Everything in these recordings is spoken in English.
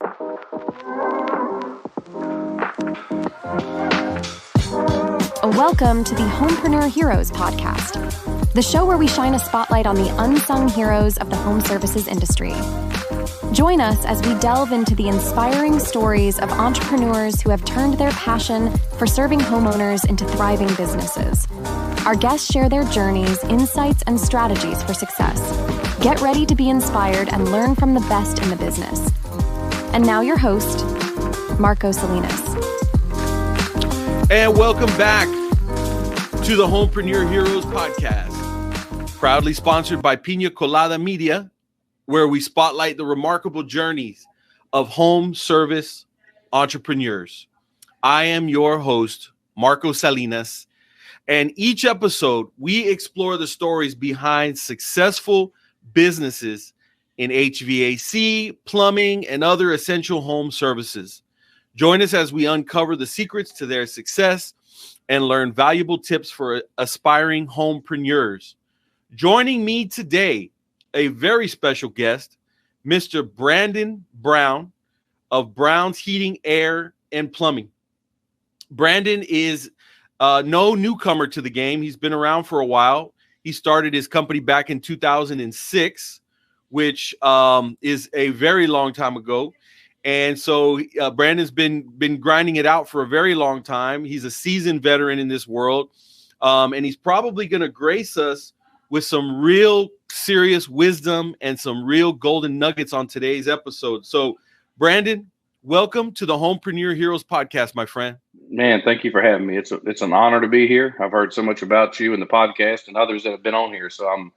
Welcome to the Homepreneur Heroes Podcast, the show where we shine a spotlight on the unsung heroes of the home services industry. Join us as we delve into the inspiring stories of entrepreneurs who have turned their passion for serving homeowners into thriving businesses. Our guests share their journeys, insights, and strategies for success. Get ready to be inspired and learn from the best in the business. And now your host, Marco Salinas. And welcome back to the Homepreneur Heroes Podcast, proudly sponsored by Pina Colada Media, where we spotlight the remarkable journeys of home service entrepreneurs. I am your host, Marco Salinas, and each episode, we explore the stories behind successful businesses in HVAC, plumbing, and other essential home services. Join us as we uncover the secrets to their success and learn valuable tips for aspiring homepreneurs. Joining me today, a very special guest, Mr. Brandon Brown of Brown's Heating, Air, and Plumbing. Brandon is no newcomer to the game. He's been around for a while. He started his company back in 2006, which is a very long time ago. And so Brandon's been grinding it out for a very long time. He's a seasoned veteran in this world, and he's probably going to grace us with some real serious wisdom and some real golden nuggets on today's episode. So, Brandon, welcome to the Homepreneur Heroes Podcast, my friend. Man, thank you for having me. It's an honor to be here. I've heard so much about you and the podcast and others that have been on here, so I'm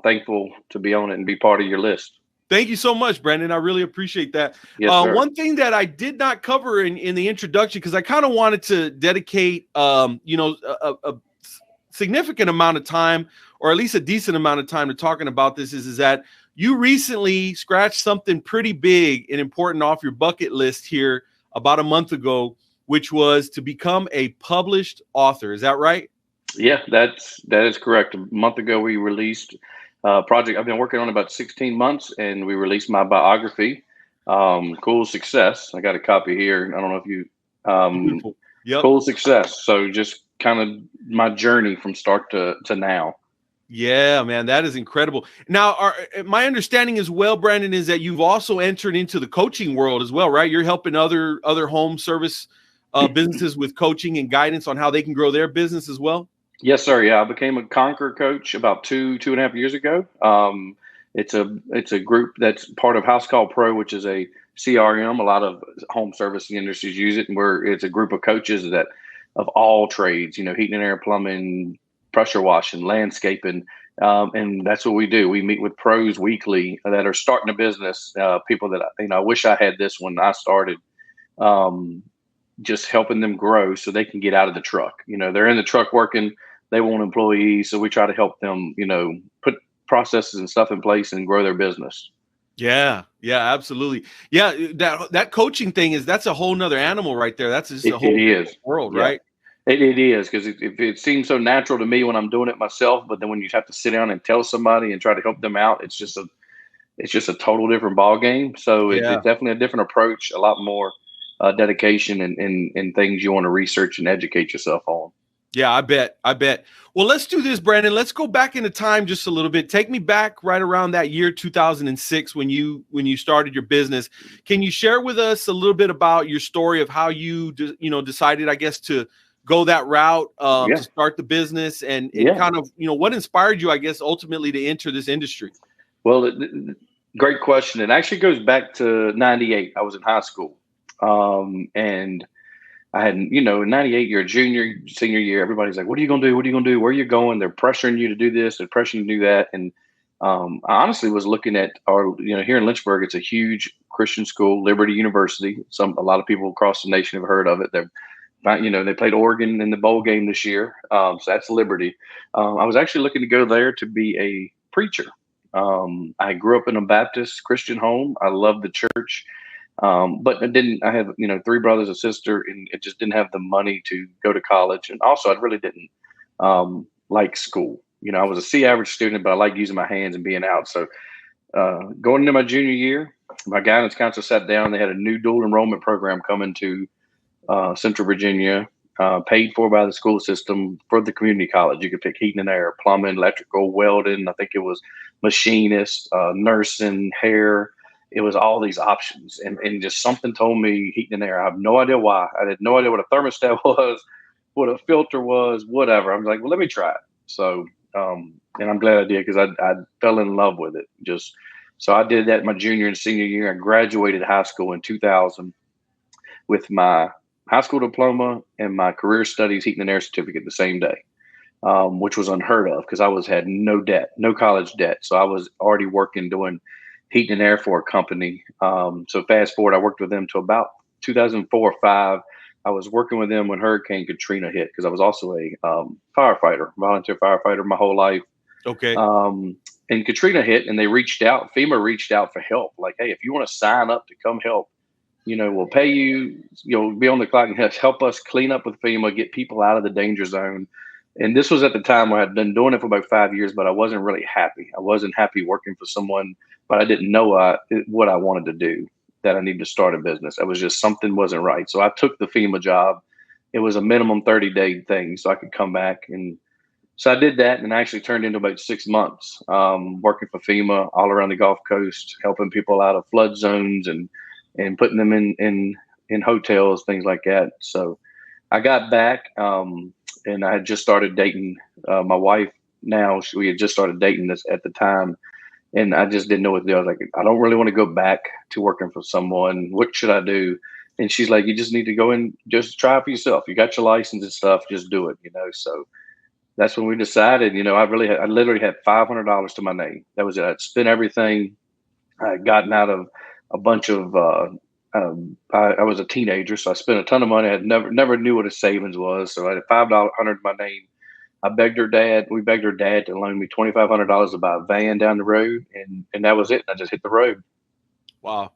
thankful to be on it and be part of your list. Thank you so much, Brandon. I really appreciate that. Yes, sir. One thing that I did not cover in the introduction, because I kind of wanted to dedicate, a significant amount of time, or at least a decent amount of time to talking about this, is that you recently scratched something pretty big and important off your bucket list here about a month ago, which was to become a published author. Is that right? Yeah, that is correct. A month ago, we released project I've been working on about 16 months, and we released my biography, Cool Success. I got a copy here. I don't know if you, Yep. Cool Success. So just kind of my journey from start to now. Yeah, man, that is incredible. Now, my understanding as well, Brandon, is that you've also entered into the coaching world as well, right? You're helping other home service businesses with coaching and guidance on how they can grow their business as well. Yes, sir. Yeah, I became a Conquer coach about two and a half years ago. It's a group that's part of House Call Pro, which is a CRM. A lot of home service industries use it, and it's a group of coaches that of all trades, heating and air, plumbing, pressure washing, landscaping, and that's what we do. We meet with pros weekly that are starting a business. People that I wish I had this when I started. Just helping them grow so they can get out of the truck. They're in the truck working, they want employees. So we try to help them, put processes and stuff in place and grow their business. Yeah, absolutely. Yeah. That coaching thing that's a whole nother animal right there. That's just a whole world, right? It is. Cause it seems so natural to me when I'm doing it myself, but then when you have to sit down and tell somebody and try to help them out, it's just a total different ball game. So it's definitely a different approach, a lot more dedication and things you want to research and educate yourself on. Yeah, I bet. Well, let's do this, Brandon. Let's go back into time just a little bit. Take me back right around that year 2006 when you started your business. Can you share with us a little bit about your story of how you decided, I guess, to go that route to start the business and kind of what inspired you, I guess, ultimately to enter this industry? Well, great question. It actually goes back to 98. I was in high school. And I had, in 98, you're a junior, senior year, everybody's like, what are you going to do? What are you going to do? Where are you going? They're pressuring you to do this. They're pressuring you to do that. And I honestly was looking at here in Lynchburg, it's a huge Christian school, Liberty University. A lot of people across the nation have heard of it. They played Oregon in the bowl game this year. So that's Liberty. I was actually looking to go there to be a preacher. I grew up in a Baptist Christian home. I loved the church. But I have, 3 brothers and sister, and it just didn't have the money to go to college. And also I really didn't, like school. I was a C average student, but I like using my hands and being out. So, going into my junior year, my guidance counselor sat down. They had a new dual enrollment program coming to Central Virginia, paid for by the school system for the community college. You could pick heating and air, plumbing, electrical, welding. I think it was machinist, nursing, hair. It was all these options. And just something told me heating and air. I have no idea why. I had no idea what a thermostat was, what a filter was, whatever. I was like, well, let me try it. So, and I'm glad I did, because I fell in love with it. So I did that my junior and senior year. I graduated high school in 2000 with my high school diploma and my career studies heating and air certificate the same day, which was unheard of, because had no debt, no college debt. So I was already working doing heating and air for a company. So fast forward, I worked with them to about 2004 or 5. I was working with them when Hurricane Katrina hit, because I was also a firefighter, volunteer firefighter my whole life. Okay. And Katrina hit, and FEMA reached out for help. Like, hey, if you want to sign up to come help, we'll pay you, be on the clock and help us clean up with FEMA, get people out of the danger zone. And this was at the time where I'd been doing it for about 5 years, but I wasn't really happy. I wasn't happy working for someone, but I didn't know what I wanted to do, that I needed to start a business. I was just, something wasn't right. So I took the FEMA job. It was a minimum 30-day thing, so I could come back. And so I did that, and I actually turned into about 6 months working for FEMA all around the Gulf Coast, helping people out of flood zones and putting them in hotels, things like that. So I got back, and I had just started dating my wife. Now we had just started dating this at the time, and I just didn't know what to do. I was like, I don't really want to go back to working for someone. What should I do? And she's like, you just need to go and just try it for yourself. You got your license and stuff, just do it. So that's when we decided. I literally had $500 to my name. That was it. I'd spent everything. I had gotten out of a bunch of I was a teenager, so I spent a ton of money. I had never knew what a savings was. So I had $500 to my name. We begged her dad to loan me $2,500 to buy a van down the road, and that was it. I just hit the road. Wow.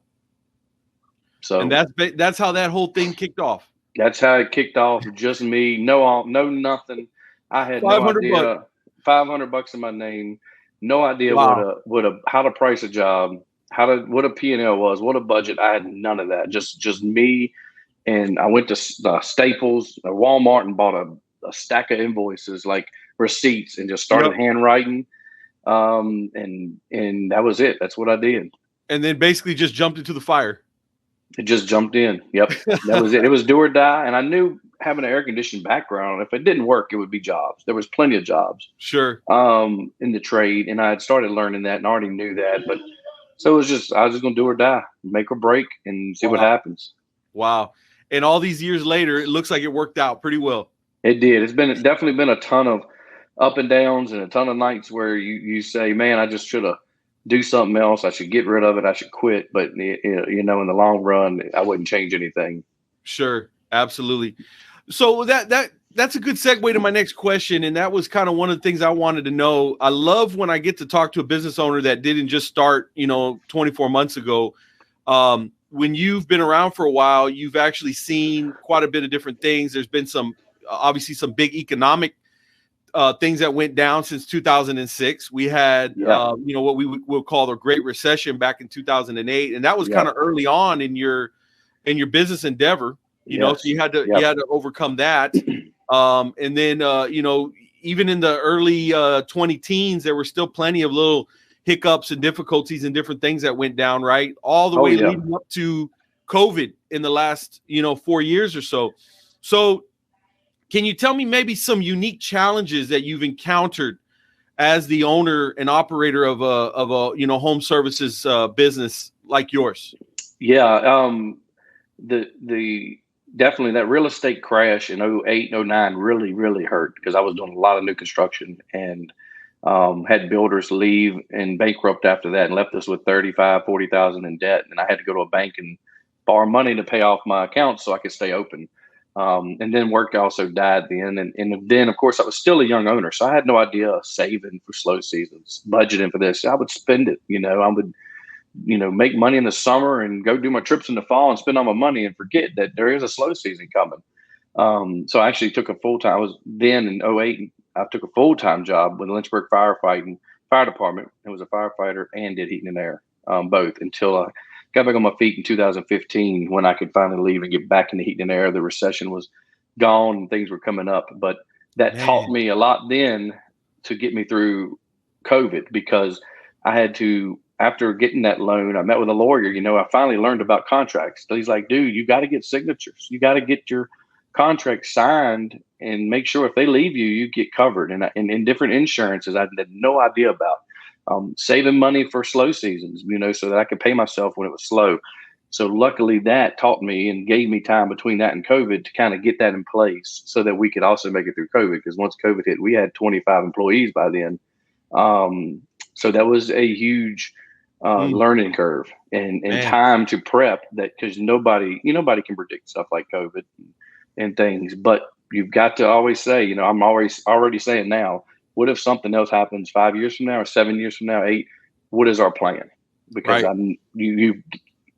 So, and that's how that whole thing kicked off. That's how it kicked off. Just me, no nothing. I had no idea. $500 in my name. No idea how to price a job, what a P&L was, what a budget. I had none of that. Just me. And I went to Staples, Walmart, and bought a stack of invoices, like receipts, and just started handwriting. And that was it. That's what I did. And then basically just jumped into the fire. It just jumped in. Yep. That was it. It was do or die. And I knew, having an air conditioned background, if it didn't work, it would be jobs. There was plenty of jobs. Sure. In the trade. And I had started learning that and already knew that. But so I was just going to do or die, make or break, and see what happens. Wow. And all these years later, it looks like it worked out pretty well. It did. It's definitely been a ton of up and downs, and a ton of nights where you say, man, I just should have do something else. I should get rid of it. I should quit. But, in the long run, I wouldn't change anything. Sure. Absolutely. So that's a good segue to my next question. And that was kind of one of the things I wanted to know. I love when I get to talk to a business owner that didn't just start, 24 months ago. When you've been around for a while, you've actually seen quite a bit of different things. There's been obviously some big economic things that went down since 2006. We had, what we would call the Great Recession back in 2008. And that was kind of early on in your business endeavor, so you had to overcome that. And then, even in the early 2010s, there were still plenty of little hiccups and difficulties and different things that went down, right? All the way leading up to COVID in the last, 4 years or so. So can you tell me maybe some unique challenges that you've encountered as the owner and operator of a home services business like yours? Yeah. Definitely that real estate crash in 08, 09 really, really hurt, because I was doing a lot of new construction and had builders leave and bankrupt after that, and left us with $35,000, $40,000 in debt. And I had to go to a bank and borrow money to pay off my accounts so I could stay open. And then work also died then. And then, of course, I was still a young owner, so I had no idea saving for slow seasons, budgeting for this. I would spend it, I would, make money in the summer and go do my trips in the fall and spend all my money and forget that there is a slow season coming. So I actually took a full-time, I was then in 08, I took a full-time job with the Lynchburg Fire Department. I was a firefighter and did heating and air, both, until got back on my feet in 2015 when I could finally leave and get back in the heat and air. The recession was gone and things were coming up. But that taught me a lot then to get me through COVID, because I had to, after getting that loan, I met with a lawyer. I finally learned about contracts. So he's like, dude, you got to get signatures. You got to get your contract signed and make sure if they leave you, you get covered. And in different insurances I had no idea about. Saving money for slow seasons, so that I could pay myself when it was slow. So luckily that taught me and gave me time between that and COVID to kind of get that in place so that we could also make it through COVID. Because once COVID hit, we had 25 employees by then. So that was a huge learning curve and time to prep, that because nobody can predict stuff like COVID and things. But you've got to always say, I'm always already saying now, what if something else happens 5 years from now or 7 years from now, 8? What is our plan? Because you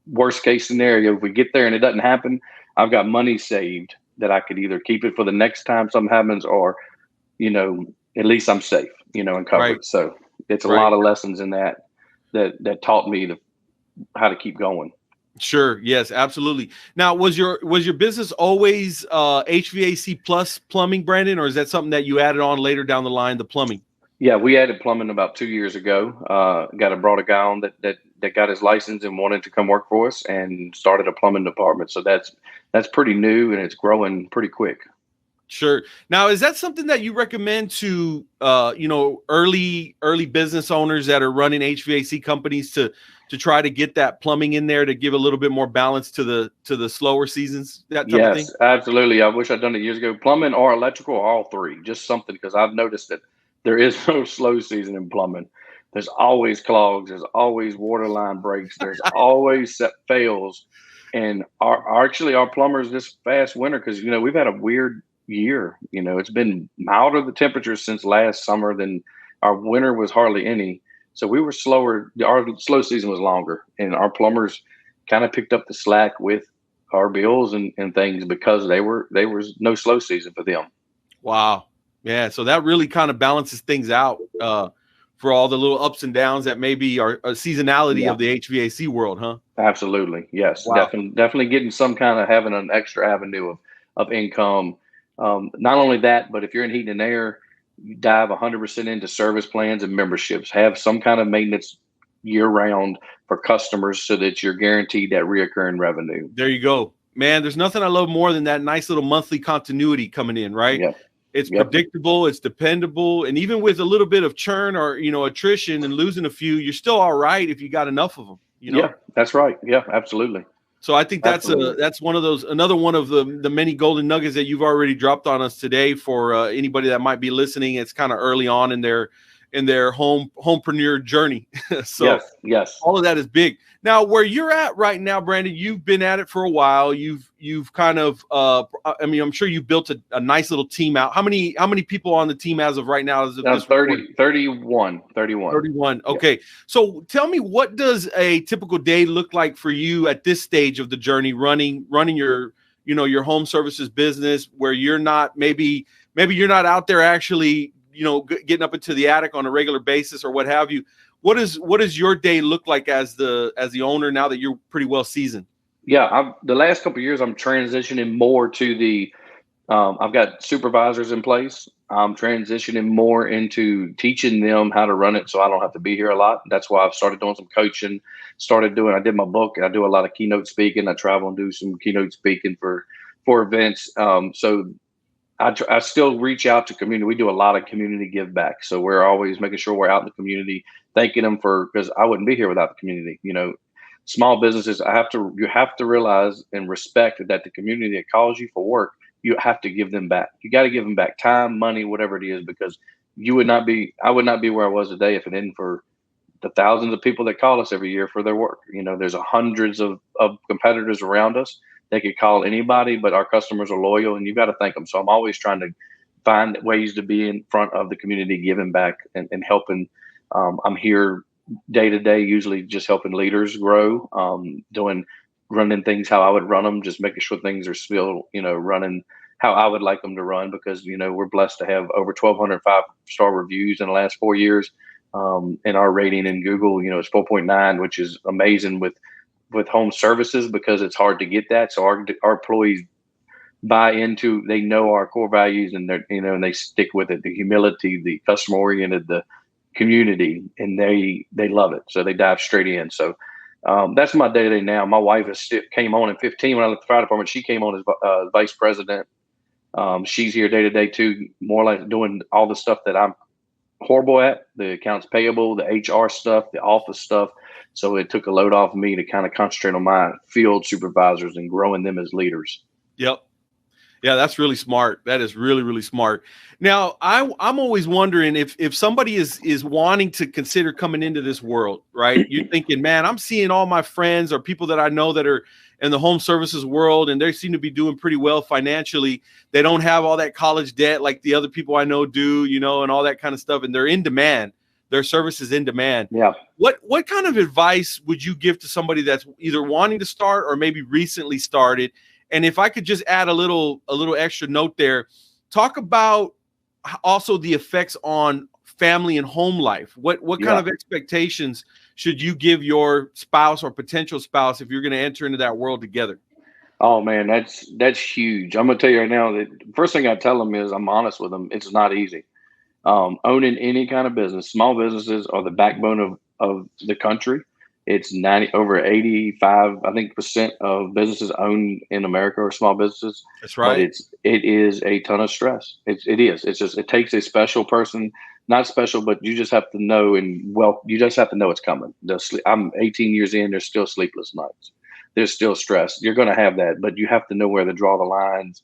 worst case scenario, if we get there and it doesn't happen, I've got money saved that I could either keep it for the next time something happens, or, at least I'm safe, and covered. Right. So it's a lot of lessons in that taught me how to keep going. Sure. Yes, absolutely. Now, was your business always HVAC plus plumbing, Brandon, or is that something that you added on later down the line, the plumbing? Yeah, we added plumbing about 2 years ago. Brought a guy on that got his license and wanted to come work for us and started a plumbing department. So that's pretty new and it's growing pretty quick. Sure. Now, is that something that you recommend to early business owners that are running HVAC companies to try to get that plumbing in there to give a little bit more balance to the slower seasons? That type of thing? Yes, absolutely. I wish I'd done it years ago. Plumbing or electrical, or all three, just something, because I've noticed that there is no slow season in plumbing. There's always clogs. There's always water line breaks. There's always set fails. And our plumbers this past winter, because we've had a weird year. It's been milder the temperatures since last summer than our winter was hardly any. So we were slower. Our slow season was longer, and our plumbers kind of picked up the slack with our bills and things because there was no slow season for them. Wow. Yeah. So that really kind of balances things out for all the little ups and downs that maybe are a seasonality of the HVAC world, huh? Absolutely. Yes. Wow. Definitely getting some kind of having an extra avenue of income. Not only that, but if you're in heat and air, you dive 100% into service plans and memberships. Have some kind of maintenance year round for customers so that you're guaranteed that reoccurring revenue. There you go, man. There's nothing I love more than that nice little monthly continuity coming in, right? Yeah. It's predictable, it's dependable, and even with a little bit of churn or attrition and losing a few, you're still all right if you got enough of them. Yeah, that's right. Yeah, absolutely. So I think that's one of those, another one of the many golden nuggets that you've already dropped on us today for anybody that might be listening. It's kind of early on in their homepreneur journey. So yes, all of that is big. Now, where you're at right now, Brandon, you've been at it for a while. You've kind of, I'm sure you built a nice little team out. How many people on the team as of right now? 31. Okay. Yeah. So tell me, what does a typical day look like for you at this stage of the journey, running your, your home services business, where you're not, maybe you're not out there actually, getting up into the attic on a regular basis or what have you. What does your day look like as the owner now that you're pretty well seasoned? Yeah, the last couple of years, I'm transitioning more to the. I've got supervisors in place. I'm transitioning more into teaching them how to run it, so I don't have to be here a lot. That's why I've started doing some coaching. I did my book. I do a lot of keynote speaking. I travel and do some keynote speaking for events. So I still reach out to community. We do a lot of community give back. So we're always making sure we're out in the community, thanking them because I wouldn't be here without the community. Small businesses, you have to realize and respect that the community that calls you for work, you have to give them back. You got to give them back time, money, whatever it is, because I would not be where I was today if it didn't for the thousands of people that call us every year for their work. There's hundreds of competitors around us. They could call anybody, but our customers are loyal, and you've got to thank them. So I'm always trying to find ways to be in front of the community, giving back and helping. I'm here day to day, usually just helping leaders grow, running things how I would run them, just making sure things are still, running how I would like them to run, because, we're blessed to have over 1,200 5-star reviews in the last 4 years. And our rating in Google, it's 4.9, which is amazing with with home services because it's hard to get that. So our employees buy into, they know our core values, and they're, and they stick with it. The humility, the customer oriented, the community, and they love it. So they dive straight in. So that's my day to day now. My wife came on in 15 when I left the fire department. She came on as vice president. She's here day to day too, more like doing all the stuff that I'm horrible at, the accounts payable, the HR stuff, the office stuff. So it took a load off of me to kind of concentrate on my field supervisors and growing them as leaders. Yep. Yeah, that's really smart. That is really, really smart. Now, I'm always wondering if somebody is wanting to consider coming into this world, right? You're thinking, man, I'm seeing all my friends or people that I know that are in the home services world, and they seem to be doing pretty well financially. They don't have all that college debt like the other people I know do, and all that kind of stuff. And they're in demand. Their service is in demand. Yeah. What kind of advice would you give to somebody that's either wanting to start or maybe recently started? And if I could just add a little extra note there, talk about also the effects on family and home life. What kind of expectations should you give your spouse or potential spouse if you're going to enter into that world together? Oh man, that's huge. I'm going to tell you right now that the first thing I tell them is I'm honest with them. It's not easy. Owning any kind of business, small businesses are the backbone of the country. It's over 85, I think, % of businesses owned in America are small businesses. That's right. But it is a ton of stress. It is. It's just, it takes a special person, not special, but you just have to know, you just have to know it's coming. I'm 18 years in, there's still sleepless nights. There's still stress. You're going to have that, but you have to know where to draw the lines.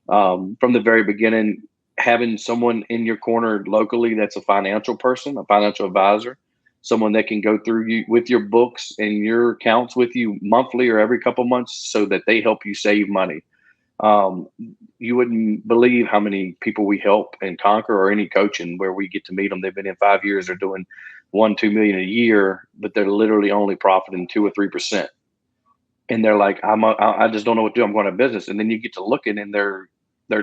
From the very beginning, having someone in your corner locally that's a financial person, a financial advisor, someone that can go through you with your books and your accounts with you monthly or every couple months so that they help you save money. You wouldn't believe how many people we help and conquer, or any coaching where we get to meet them. They've been in 5 years. They're doing $1-2 million a year, but they're literally only profiting 2 or 3%. And they're like, I just don't know what to do. I'm going to business. And then you get to looking, and they're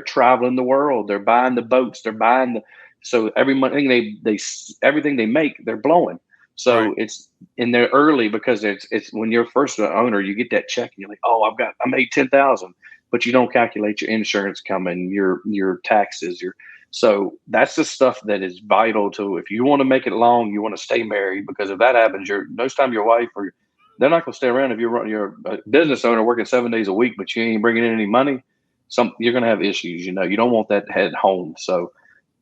traveling the world. They're buying the boats. They're buying so every money everything they make, they're blowing. So right. It's in there early, because it's when you're first an owner, you get that check and you're like, oh, I made 10,000, but you don't calculate your insurance coming, your taxes, so that's the stuff that is vital to, if you want to make it long, you want to stay married, because if that happens, most time your wife, or they're not going to stay around. If you're a business owner working 7 days a week, but you ain't bringing in any money, you're going to have issues. You don't want that at home. So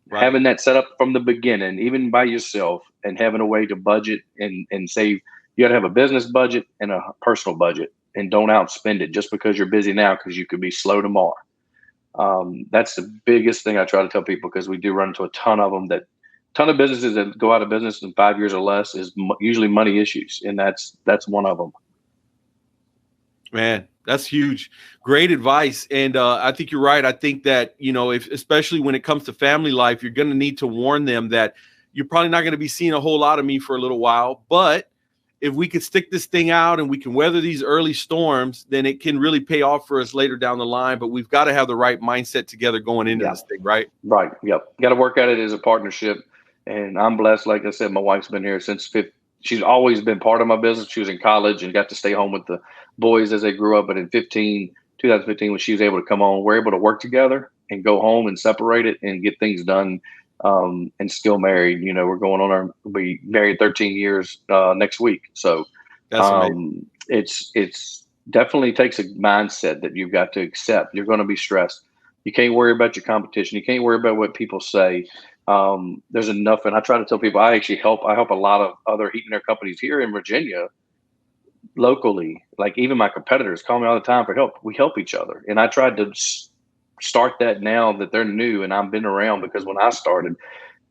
right. Having that set up from the beginning, even by yourself, and having a way to budget and save. You got to have a business budget and a personal budget, and don't outspend it just because you're busy now, because you could be slow tomorrow. That's the biggest thing I try to tell people, because we do run into a ton of businesses that go out of business in 5 years or less is usually money issues. And that's one of them. Man, that's huge. Great advice. And I think you're right. I think that, especially when it comes to family life, you're going to need to warn them that you're probably not going to be seeing a whole lot of me for a little while. But if we could stick this thing out and we can weather these early storms, then it can really pay off for us later down the line. But we've got to have the right mindset together going into this thing, right? Right. Yep. Got to work at it as a partnership. And I'm blessed. Like I said, my wife's been here since she's always been part of my business. She was in college and got to stay home with the boys as they grew up. But in 2015, when she was able to come on, we're able to work together and go home and separate it and get things done, and still married. We're going on we'll be married 13 years next week. So it's definitely takes a mindset that you've got to accept. You're going to be stressed. You can't worry about your competition. You can't worry about what people say. There's enough. And I try to tell people, I help a lot of other heating air companies here in Virginia locally. Like, even my competitors call me all the time for help. We help each other. And I tried to start that now that they're new and I've been around, because when I started,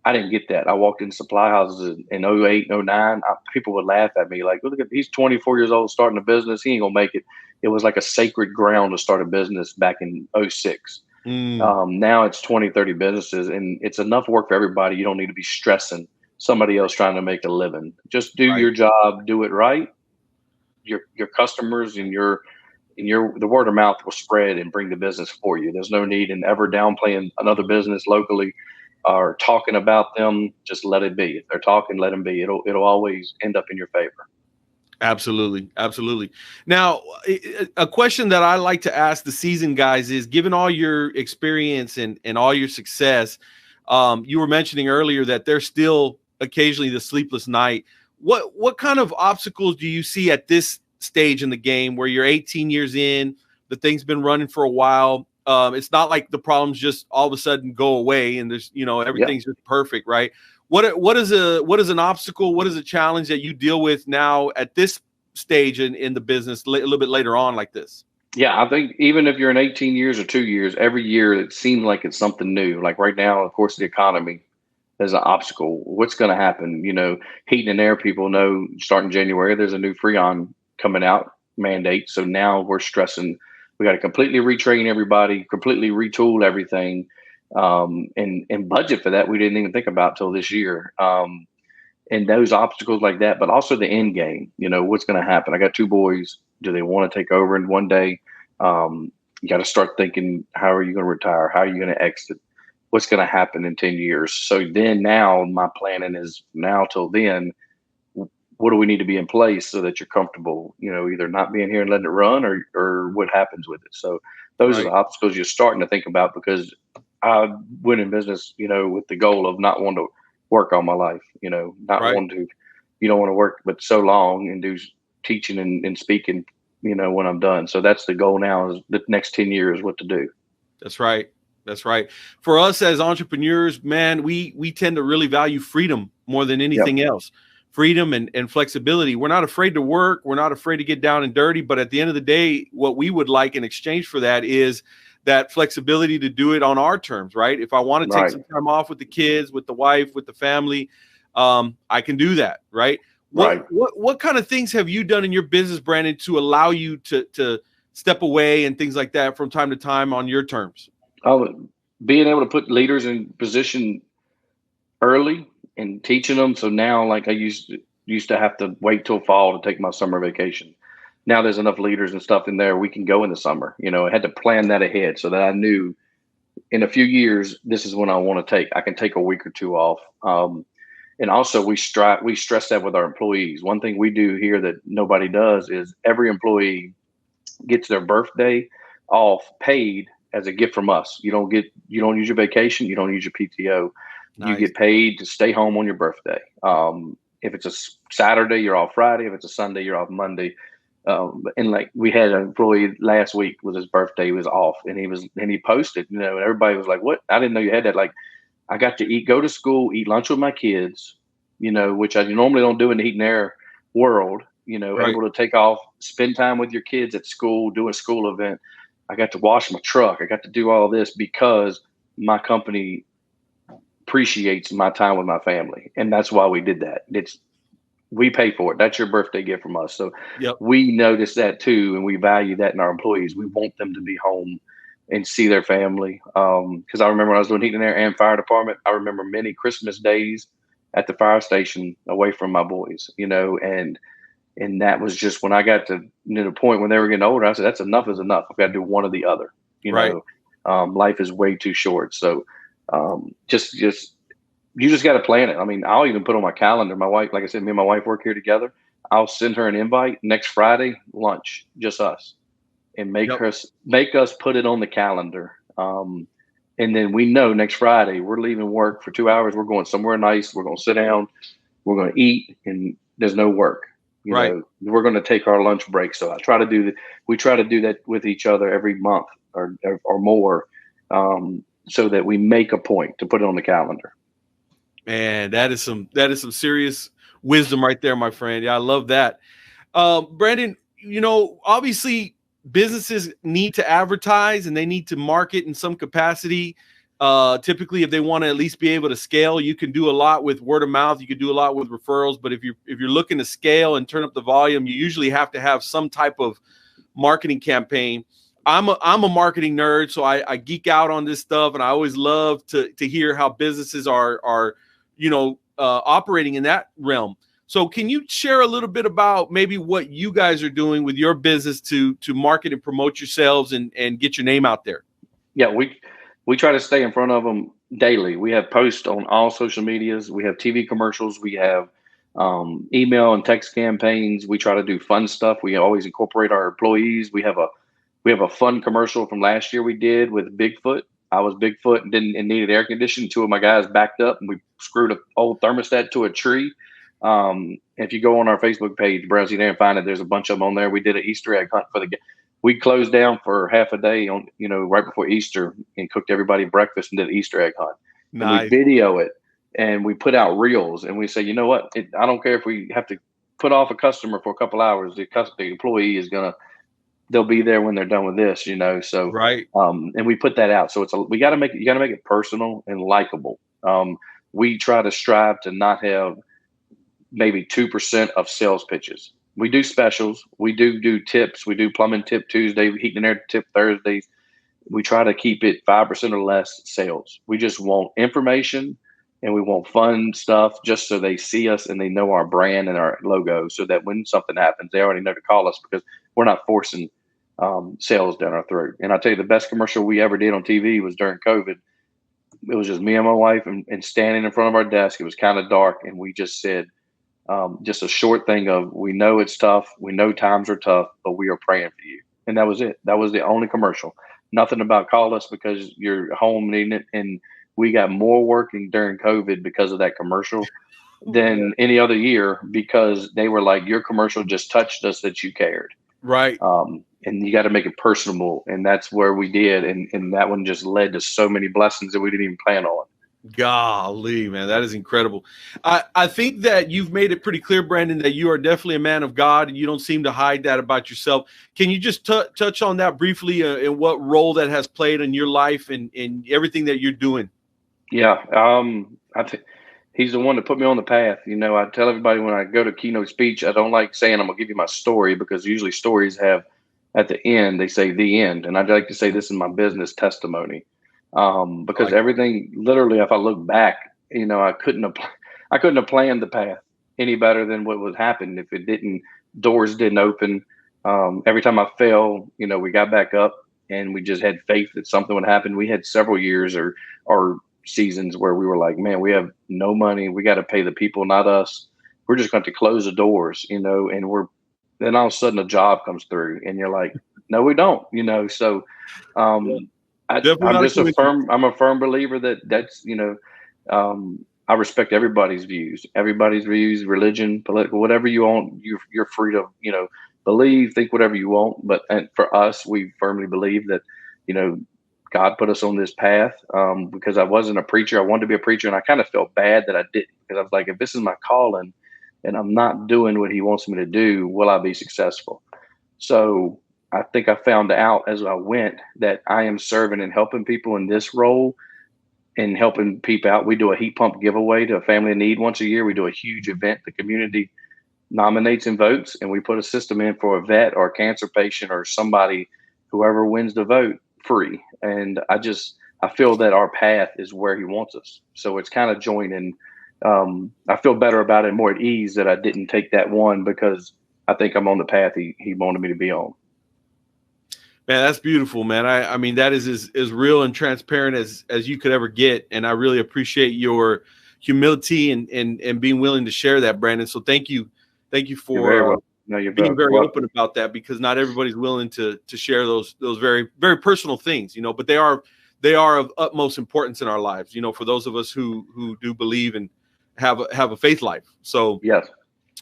I didn't get that. I walked in supply houses in 08, 09. People would laugh at me like, look at, he's 24 years old starting a business. He ain't gonna make it. It was like a sacred ground to start a business back in 06. Now it's 20, 30 businesses, and it's enough work for everybody. You don't need to be stressing somebody else trying to make a living. Just do your job, do it right. Your customers and the word of mouth will spread and bring the business for you. There's no need in ever downplaying another business locally or talking about them. Just let it be. If they're talking, let them be. It'll always end up in your favor. Absolutely. Absolutely. Now, a question that I like to ask the seasoned guys is, given all your experience and all your success, you were mentioning earlier that there's still occasionally the sleepless night. What kind of obstacles do you see at this stage in the game where you're 18 years in, the thing's been running for a while? It's not like the problems just all of a sudden go away and there's, everything's just perfect, right? What is an obstacle? What is a challenge that you deal with now at this stage in the business a little bit later on like this? Yeah, I think even if you're in 18 years or 2 years, every year it seems like it's something new. Like right now, of course, the economy is an obstacle. What's going to happen? Heating and air people know starting January, there's a new Freon coming out mandate. So now we're stressing. We got to completely retrain everybody, completely retool everything. And budget for that we didn't even think about till this year. And those obstacles like that, but also the end game. What's going to happen? I got 2 boys. Do they want to take over in one day? You got to start thinking, how are you going to retire? How are you going to exit? What's going to happen in 10 years? So then now my planning is now till then, what do we need to be in place so that you're comfortable, either not being here and letting it run or what happens with it. So those are the obstacles you're starting to think about, because I went in business, with the goal of not wanting to work all my life, not wanting to, you don't want to work, but so long and do teaching and speaking, when I'm done. So that's the goal now, is the next 10 years, what to do. That's right. That's right. For us as entrepreneurs, man, we tend to really value freedom more than anything else. Freedom and flexibility. We're not afraid to work. We're not afraid to get down and dirty. But at the end of the day, what we would like in exchange for that is that flexibility to do it on our terms, right? If I want to take some time off with the kids, with the wife, with the family, I can do that, right? What kind of things have you done in your business, Brandon, to allow you to step away and things like that from time to time on your terms? Being able to put leaders in position early and teaching them. So now, like I used to have to wait till fall to take my summer vacation. Now there's enough leaders and stuff in there. We can go in the summer. I had to plan that ahead so that I knew in a few years, this is when I want to take. I can take a week or 2 off. And also we stress that with our employees. One thing we do here that nobody does is every employee gets their birthday off paid as a gift from us. You don't use your vacation. You don't use your PTO. Nice. You get paid to stay home on your birthday. If it's a Saturday, you're off Friday. If it's a Sunday, you're off Monday. And like we had an employee last week was his birthday, he was off, and he posted, and everybody was like, "What? I didn't know you had that." Like, I got to go to school, eat lunch with my kids, which I normally don't do in the heat and air world. Able to take off, spend time with your kids at school, do a school event. I got to wash my truck. I got to do all this because my company appreciates my time with my family, and that's why we did that. We pay for it. That's your birthday gift from us. So we notice that too, and we value that in our employees. We want them to be home and see their family. Because I remember when I was doing heat and air and fire department, I remember many Christmas days at the fire station away from my boys. And that was just when I got to the point when they were getting older. I said, "That's enough is enough. I've got to do one or the other." Life is way too short. So you just got to plan it. I mean, I'll even put on my calendar. My wife, like I said, me and my wife work here together. I'll send her an invite next Friday, lunch, just us, and make us put it on the calendar. And then we know next Friday we're leaving work for 2 hours. We're going somewhere nice. We're going to sit down. We're going to eat, and there's no work. We're going to take our lunch break. So I try to do that. We try to do that with each other every month or more, so that we make a point to put it on the calendar. Man, that is some serious wisdom right there, my friend. Yeah, I love that. Brandon, obviously businesses need to advertise and they need to market in some capacity. Typically, if they want to at least be able to scale, you can do a lot with word of mouth. You can do a lot with referrals. But if you're looking to scale and turn up the volume, you usually have to have some type of marketing campaign. I'm a marketing nerd, so I geek out on this stuff, and I always love to hear how businesses are operating in that realm. So can you share a little bit about maybe what you guys are doing with your business to market and promote yourselves and get your name out there? Yeah, we try to stay in front of them daily. We have posts on all social medias. We have TV commercials. We have email and text campaigns. We try to do fun stuff. We always incorporate our employees. We have a fun commercial from last year we did with Bigfoot. I was Bigfoot and needed air conditioning. Two of my guys backed up and we screwed an old thermostat to a tree. If you go on our Facebook page, browse there and find it, there's a bunch of them on there. We did an Easter egg hunt we closed down for half a day on, right before Easter and cooked everybody breakfast and did an Easter egg hunt. Nice. And we video it and we put out reels and we say, you know what? I don't care if we have to put off a customer for a couple hours. The employee is they'll be there when they're done with this, So right. And we put that out. So you got to make it personal and likable. We try to strive to not have maybe 2% of sales pitches. We do specials. We do tips. We do plumbing tip Tuesday, heating and air tip Thursdays. We try to keep it 5% or less sales. We just want information and we want fun stuff just so they see us and they know our brand and our logo so that when something happens, they already know to call us because we're not forcing sales down our throat. And I'll tell you, the best commercial we ever did on TV was during COVID. It was just me and my wife and standing in front of our desk. It was kind of dark. And we just said, just a short thing of, we know it's tough. We know times are tough, but we are praying for you. And that was it. That was the only commercial. Nothing about call us because you're home needing it. And we got more working during COVID because of that commercial than any other year because they were like, your commercial just touched us that you cared. Right. And you got to make it personable. And that's where we did. And that one just led to so many blessings that we didn't even plan on. Golly, man, that is incredible. I think that you've made it pretty clear, Brandon, that you are definitely a man of God and you don't seem to hide that about yourself. Can you just touch on that briefly and what role that has played in your life and everything that you're doing? Yeah. I think he's the one that put me on the path. I tell everybody when I go to keynote speech, I don't like saying I'm going to give you my story because usually stories have at the end, they say the end. And I'd like to say this is my business testimony. Because everything literally, if I look back, I couldn't have planned the path any better than what would happen if doors didn't open. Every time I fell, we got back up and we just had faith that something would happen. We had several years or seasons where we were like, man, we have no money. We got to pay the people, not us. We're just going to have to close the doors, and then all of a sudden a job comes through and you're like, no, we don't, so, I'm a firm believer that's, I respect everybody's views, religion, political, whatever you want. You're free to, believe, think whatever you want. But for us, we firmly believe that, God put us on this path because I wasn't a preacher. I wanted to be a preacher. And I kind of felt bad that I didn't because I was like, if this is my calling and I'm not doing what he wants me to do, will I be successful? So I think I found out as I went that I am serving and helping people in this role and helping people out. We do a heat pump giveaway to a family in need once a year. We do a huge event. The community nominates and votes, and we put a system in for a vet or a cancer patient or somebody, whoever wins the vote, free. And I feel that our path is where he wants us. So it's kind of joining. I feel better about it, more at ease that I didn't take that one because I think I'm on the path he wanted me to be on. Man, that's beautiful, man. I mean, that is as real and transparent as you could ever get. And I really appreciate your humility and being willing to share that, Brandon. So thank you for being very open about that because not everybody's willing to share those very, very personal things, but they are of utmost importance in our lives, for those of us who do believe and have a faith life. So yes,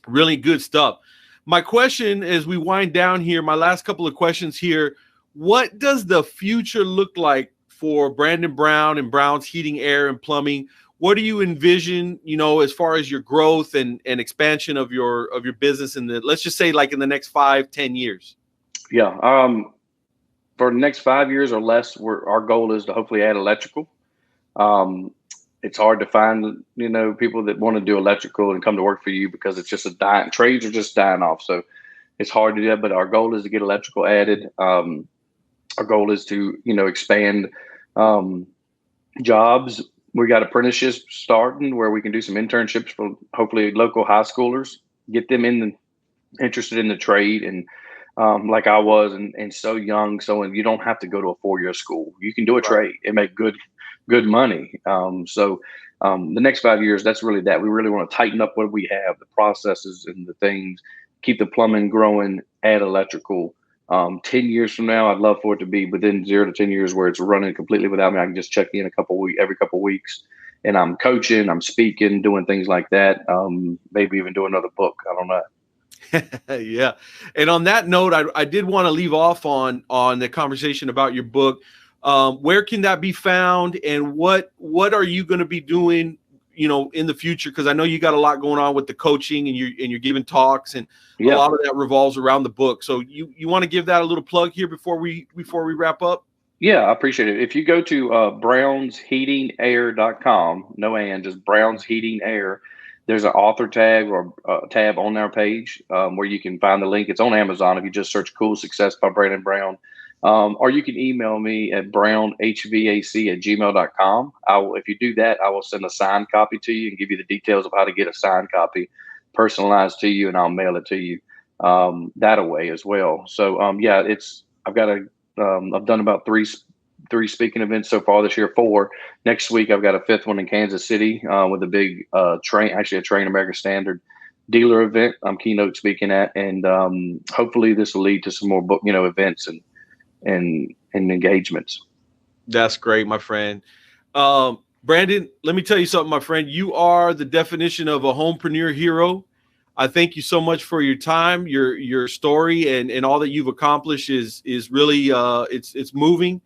really good stuff. My question as we wind down here, my last couple of questions here. What does the future look like for Brandon Brown and Brown's Heating, Air, and Plumbing? What do you envision, as far as your growth and expansion of your business let's just say like in the next 5-10 years? Yeah. For the next 5 years or less, our goal is to hopefully add electrical. It's hard to find, people that want to do electrical and come to work for you because it's just trades are just dying off. So it's hard to do that, but our goal is to get electrical added. Our goal is to, expand jobs. We got apprenticeships starting where we can do some internships for hopefully local high schoolers, get them interested in the trade. And like I was and so young. So you don't have to go to a 4-year school. You can do a trade and make good money. So The next 5 years, that's really that. We really want to tighten up what we have, the processes and the things, keep the plumbing growing, add electrical. 10 years from now, I'd love for it to be within 0 to 10 years where it's running completely without me. I can just check in every couple of weeks, and I'm coaching, I'm speaking, doing things like that. Maybe even do another book. I don't know. Yeah. And on that note, I did want to leave off on the conversation about your book. Where can that be found, and what are you going to be doing, in the future? Because I know you got a lot going on with the coaching, and you're giving talks, and a lot of that revolves around the book. So you want to give that a little plug here before we wrap up? Yeah, I appreciate it. If you go to brownsheatingair.com, no and, just Browns Heating Air, there's an author tag or tab on our page where you can find the link. It's on Amazon if you just search Cool Success by Brandon Brown. Or you can email me at brownhvac@gmail.com. If you do that, I will send a signed copy to you and give you the details of how to get a signed copy personalized to you, and I'll mail it to you that way as well. So I've done about three speaking events so far this year, 4. Next week, I've got a 5th one in Kansas City with a big a Train American Standard dealer event I'm keynote speaking at. And hopefully this will lead to some more book, events and engagements. That's great, my friend. Brandon, let me tell you something, my friend. You are the definition of a homepreneur hero. I thank you so much for your time, your story, and all that you've accomplished is really it's moving,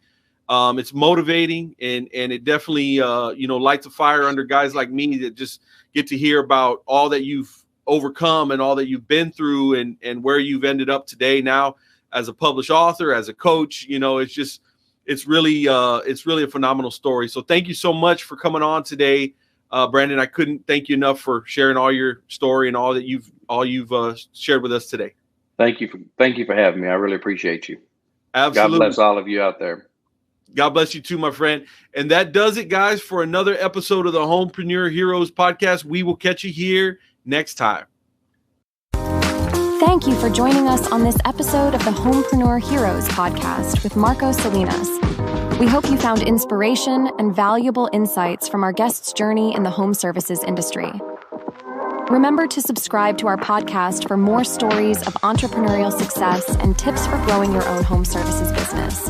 it's motivating, and it definitely lights a fire under guys like me that just get to hear about all that you've overcome and all that you've been through, and where you've ended up today now as a published author, as a coach. It's really a phenomenal story. So thank you so much for coming on today. Brandon, I couldn't thank you enough for sharing all your story and all you've shared with us today. Thank you for having me. I really appreciate you. Absolutely. God bless all of you out there. God bless you too, my friend. And that does it, guys, for another episode of the Homepreneur Heroes Podcast. We will catch you here next time. Thank you for joining us on this episode of the Homepreneur Heroes Podcast with Marco Salinas. We hope you found inspiration and valuable insights from our guest's journey in the home services industry. Remember to subscribe to our podcast for more stories of entrepreneurial success and tips for growing your own home services business.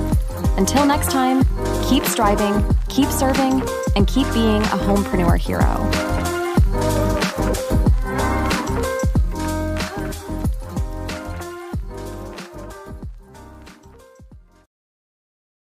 Until next time, keep striving, keep serving, and keep being a homepreneur hero.